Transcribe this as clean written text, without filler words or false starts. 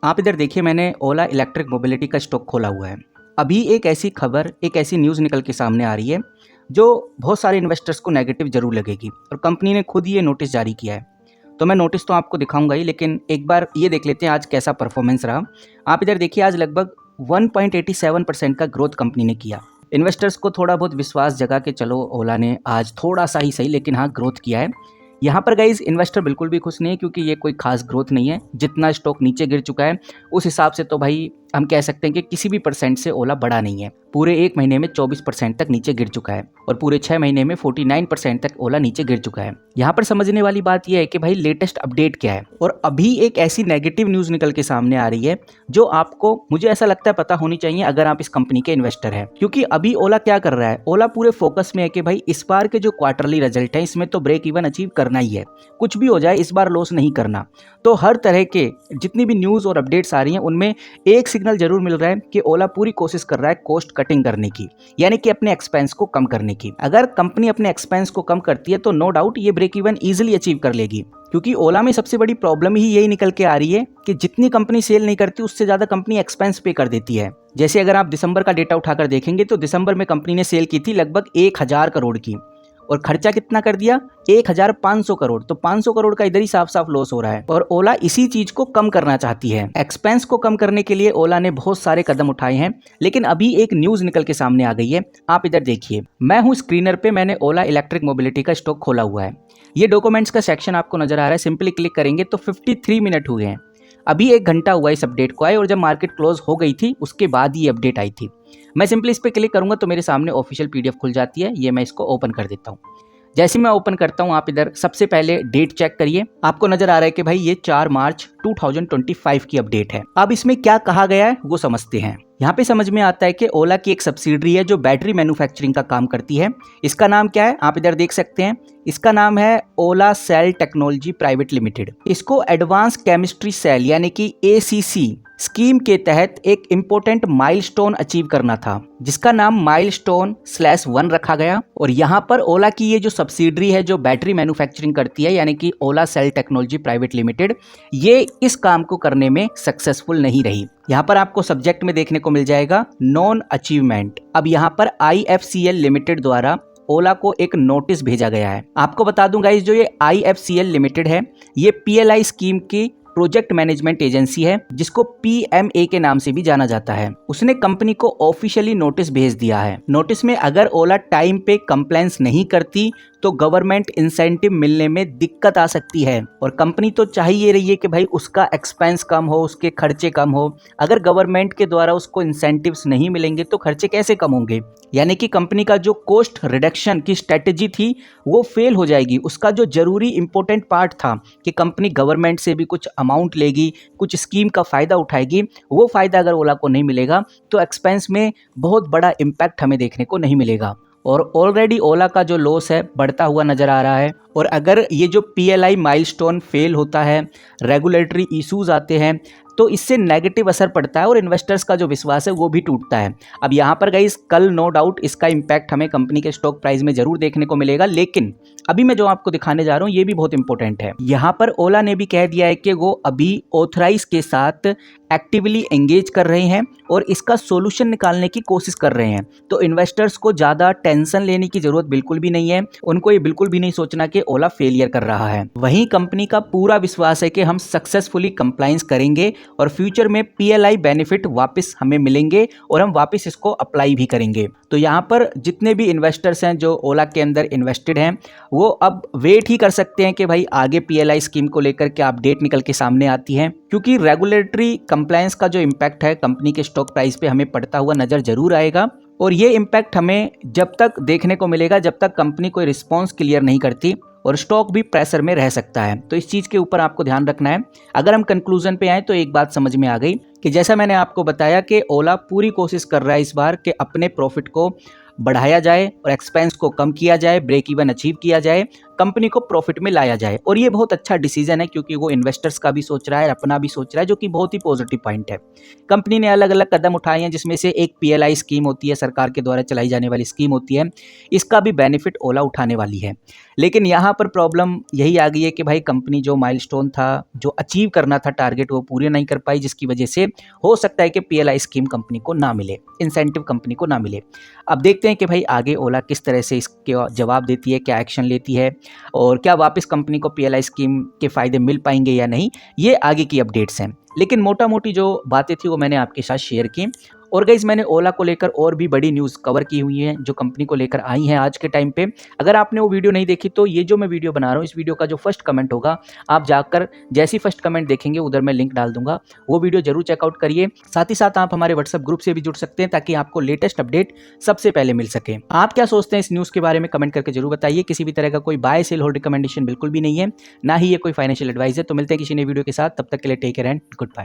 आप इधर देखिए, मैंने ओला इलेक्ट्रिक मोबिलिटी का स्टॉक खोला हुआ है। अभी एक ऐसी खबर, एक ऐसी न्यूज़ निकल के सामने आ रही है जो बहुत सारे इन्वेस्टर्स को नेगेटिव जरूर लगेगी और कंपनी ने खुद ये नोटिस जारी किया है। तो मैं नोटिस तो आपको दिखाऊंगा ही, लेकिन एक बार ये देख लेते हैं आज कैसा परफॉर्मेंस रहा। आप इधर देखिए, आज लगभग 1.87% का ग्रोथ कंपनी ने किया। इन्वेस्टर्स को थोड़ा बहुत विश्वास जगा के चलो ओला ने आज थोड़ा सा ही सही, लेकिन हाँ ग्रोथ किया है। यहाँ पर गाइज इन्वेस्टर बिल्कुल भी खुश नहीं है, क्योंकि ये कोई खास ग्रोथ नहीं है। जितना स्टॉक नीचे गिर चुका है उस हिसाब से तो भाई हम कह सकते हैं कि किसी भी परसेंट से ओला बढ़ा नहीं है। पूरे एक महीने में 24% तक नीचे गिर चुका है और पूरे 6 महीने में 49% तक ओला नीचे गिर चुका है। यहाँ पर समझने वाली बात यह है कि भाई लेटेस्ट अपडेट क्या है। और अभी एक ऐसी नेगेटिव न्यूज़ निकल के सामने आ रही है जो आपको, मुझे ऐसा लगता है, पता होनी चाहिए अगर आप इस कंपनी के इन्वेस्टर हैं। क्योंकि अभी ओला क्या कर रहा है, ओला पूरे फोकस में है कि भाई इस बार के जो क्वार्टरली रिजल्ट है इसमें तो ब्रेक इवन अचीव करना ही है, कुछ भी हो जाए इस बार लॉस नहीं करना। तो हर तरह के जितनी भी न्यूज़ और अपडेट्स आ रही हैं उनमें एक सिग्नल जरूर मिल रहा है कि ओला पूरी कोशिश कर रहा है कॉस्ट कटिंग करने की, यानी कि अपने एक्सपेंस को कम करने की। अगर कंपनी अपने एक्सपेंस को कम करती है तो नो डाउट ये ब्रेक इवन ईजिली अचीव कर लेगी। क्योंकि ओला में सबसे बड़ी प्रॉब्लम ही यही निकल के आ रही है कि जितनी कंपनी सेल नहीं करती उससे ज्यादा कंपनी एक्सपेंस पे कर देती है। जैसे अगर आप दिसंबर का डेटा उठाकर देखेंगे तो दिसंबर में कंपनी ने सेल की थी लगभग 1000 करोड़ की, और खर्चा कितना कर दिया, 1500 करोड़। तो 500 करोड़ का इधर ही साफ साफ लॉस हो रहा है और ओला इसी चीज को कम करना चाहती है। एक्सपेंस को कम करने के लिए ओला ने बहुत सारे कदम उठाए हैं, लेकिन अभी एक न्यूज निकल के सामने आ गई है। आप इधर देखिए, मैं हूं स्क्रीनर पे, मैंने ओला इलेक्ट्रिक मोबिलिटी का स्टॉक खोला हुआ है। ये डॉक्यूमेंट्स का सेक्शन आपको नजर आ रहा है, सिंपली क्लिक करेंगे तो 53 मिनट हुए हैं। अभी 1 घंटा हुआ इस अपडेट को आए और जब मार्केट क्लोज हो गई थी उसके बाद ये अपडेट आई थी। मैं सिंपली इस पर क्लिक करूंगा तो मेरे सामने ऑफिशियल पीडीएफ खुल जाती है। ये मैं इसको ओपन कर देता हूँ। जैसे मैं ओपन करता हूं, आप इधर सबसे पहले डेट चेक करिए। आपको नजर आ रहा है कि भाई ये 4 मार्च 2025 की अपडेट है। अब इसमें क्या कहा गया है वो समझते हैं। यहाँ पे समझ में आता है कि ओला की एक सब्सिडरी है जो बैटरी मैन्युफैक्चरिंग का काम करती है। इसका नाम क्या है, आप इधर देख सकते हैं। इसका नाम है ओला सेल टेक्नोलॉजी प्राइवेट लिमिटेड। इसको एडवांस केमिस्ट्री सेल यानी कि ACC स्कीम के तहत एक इंपॉर्टेंट माइलस्टोन अचीव करना था, जिसका नाम माइलस्टोन/1 रखा गया। और यहाँ पर ओला की ये जो सब्सिडरी है जो बैटरी मैन्युफैक्चरिंग करती है यानी कि ओला सेल टेक्नोलॉजी प्राइवेट लिमिटेड, ये इस काम को करने में सक्सेसफुल नहीं रही। यहाँ पर आपको सब्जेक्ट में देखने को मिल जाएगा नॉन अचीवमेंट। अब यहाँ पर IFCL लिमिटेड द्वारा ओला को एक नोटिस भेजा गया है। आपको बता दूं गाइस, जो ये IFCL लिमिटेड है ये PLI स्कीम की प्रोजेक्ट मैनेजमेंट एजेंसी है, जिसको PMA के नाम से भी जाना जाता है। उसने कंपनी को ऑफिशियली नोटिस भेज दिया है। नोटिस में अगर ओला टाइम पे कंप्लायंस नहीं करती तो गवर्नमेंट इंसेंटिव मिलने में दिक्कत आ सकती है। और कंपनी तो चाहिए रही है कि भाई उसका एक्सपेंस कम हो, उसके खर्चे कम हो। अगर गवर्नमेंट के द्वारा उसको इंसेंटिव्स नहीं मिलेंगे तो खर्चे कैसे कम होंगे, यानी कि कंपनी का जो कॉस्ट रिडक्शन की स्ट्रेटेजी थी वो फेल हो जाएगी। उसका जो जरूरी इंपॉर्टेंट पार्ट था कि कंपनी गवर्नमेंट से भी कुछ अमाउंट लेगी, कुछ स्कीम का फायदा उठाएगी, वो फायदा अगर ओला को नहीं मिलेगा तो एक्सपेंस में बहुत बड़ा इम्पैक्ट हमें देखने को नहीं मिलेगा। और ऑलरेडी ओला का जो लॉस है बढ़ता हुआ नजर आ रहा है। और अगर ये जो PLI माइलस्टोन फेल होता है, रेगुलेटरी इश्यूज आते हैं, तो इससे नेगेटिव असर पड़ता है और इन्वेस्टर्स का जो विश्वास है वो भी टूटता है। अब यहाँ पर गाइस कल नो डाउट इसका इम्पैक्ट हमें कंपनी के स्टॉक प्राइस में जरूर देखने को मिलेगा, लेकिन अभी मैं जो आपको दिखाने जा रहा हूँ ये भी बहुत इंपॉर्टेंट है। यहाँ पर ओला ने भी कह दिया है कि वो अभी ऑथराइज के साथ एक्टिवली एंगेज कर रहे हैं और इसका सॉल्यूशन निकालने की कोशिश कर रहे हैं। तो इन्वेस्टर्स को ज़्यादा टेंशन लेने की जरूरत बिल्कुल भी नहीं है। उनको ये बिल्कुल भी नहीं सोचना कि ओला फेलियर कर रहा है। वहीं कंपनी का पूरा विश्वास है कि हम सक्सेसफुली कंप्लायंस करेंगे और फ्यूचर में PLI बेनिफिट वापस हमें मिलेंगे और हम वापस इसको अप्लाई भी करेंगे। तो यहाँ पर जितने भी इन्वेस्टर्स हैं जो ओला के अंदर इन्वेस्टेड हैं वो अब वेट ही कर सकते हैं कि भाई आगे PLI स्कीम को लेकर क्या अपडेट निकल के सामने आती है। क्योंकि रेगुलेटरी कंप्लायंस का जो इम्पैक्ट है कंपनी के स्टॉक प्राइस पे हमें पड़ता हुआ नजर जरूर आएगा। और ये इम्पैक्ट हमें जब तक देखने को मिलेगा जब तक कंपनी कोई रिस्पॉन्स क्लियर नहीं करती, और स्टॉक भी प्रेशर में रह सकता है। तो इस चीज़ के ऊपर आपको ध्यान रखना है। अगर हम कंक्लूजन पे आए तो एक बात समझ में आ गई कि जैसा मैंने आपको बताया कि ओला पूरी कोशिश कर रहा है इस बार कि अपने प्रॉफिट को बढ़ाया जाए और एक्सपेंस को कम किया जाए, ब्रेक इवन अचीव किया जाए, कंपनी को प्रॉफिट में लाया जाए। और ये बहुत अच्छा डिसीजन है क्योंकि वो इन्वेस्टर्स का भी सोच रहा है, अपना भी सोच रहा है, जो कि बहुत ही पॉजिटिव पॉइंट है। कंपनी ने अलग अलग कदम उठाए हैं, जिसमें से एक PLI स्कीम होती है, सरकार के द्वारा चलाई जाने वाली स्कीम होती है। इसका भी बेनिफिट ओला उठाने वाली है। लेकिन यहाँ पर प्रॉब्लम यही आ गई है कि भाई कंपनी जो माइलस्टोन था, जो अचीव करना था टारगेट, वो पूरे नहीं कर पाई, जिसकी वजह से हो सकता है कि PLI स्कीम कंपनी को ना मिले, इंसेंटिव कंपनी को ना मिले। अब देखते हैं कि भाई आगे ओला किस तरह से इसके जवाब देती है, क्या एक्शन लेती है और क्या वापस कंपनी को PLI स्कीम के फ़ायदे मिल पाएंगे या नहीं, ये आगे की अपडेट्स हैं। लेकिन मोटा मोटी जो बातें थी वो मैंने आपके साथ शेयर की। और गाइस मैंने ओला को लेकर और भी बड़ी न्यूज़ कवर की हुई है जो कंपनी को लेकर आई हैं आज के टाइम पे। अगर आपने वो वीडियो नहीं देखी तो ये जो मैं वीडियो बना रहा हूँ, इस वीडियो का जो फर्स्ट कमेंट होगा, आप जाकर जैसे ही फर्स्ट कमेंट देखेंगे उधर मैं लिंक डाल दूंगा, वो वीडियो जरूर चेकआउट करिए। साथ ही साथ आप हमारे व्हाट्सएप ग्रुप से भी जुड़ सकते हैं ताकि आपको लेटेस्ट अपडेट सबसे पहले मिल सके। आप क्या सोचते हैं इस न्यूज़ के बारे में कमेंट करके जरूर बताइए। किसी भी तरह का कोई बाय सेल होल्ड रिकमेंडेशन बिल्कुल भी नहीं है, ना ही ये कोई फाइनेंशियल एडवाइस है। तो मिलते हैं किसी नई वीडियो के साथ, तब तक के लिए take care and good bye.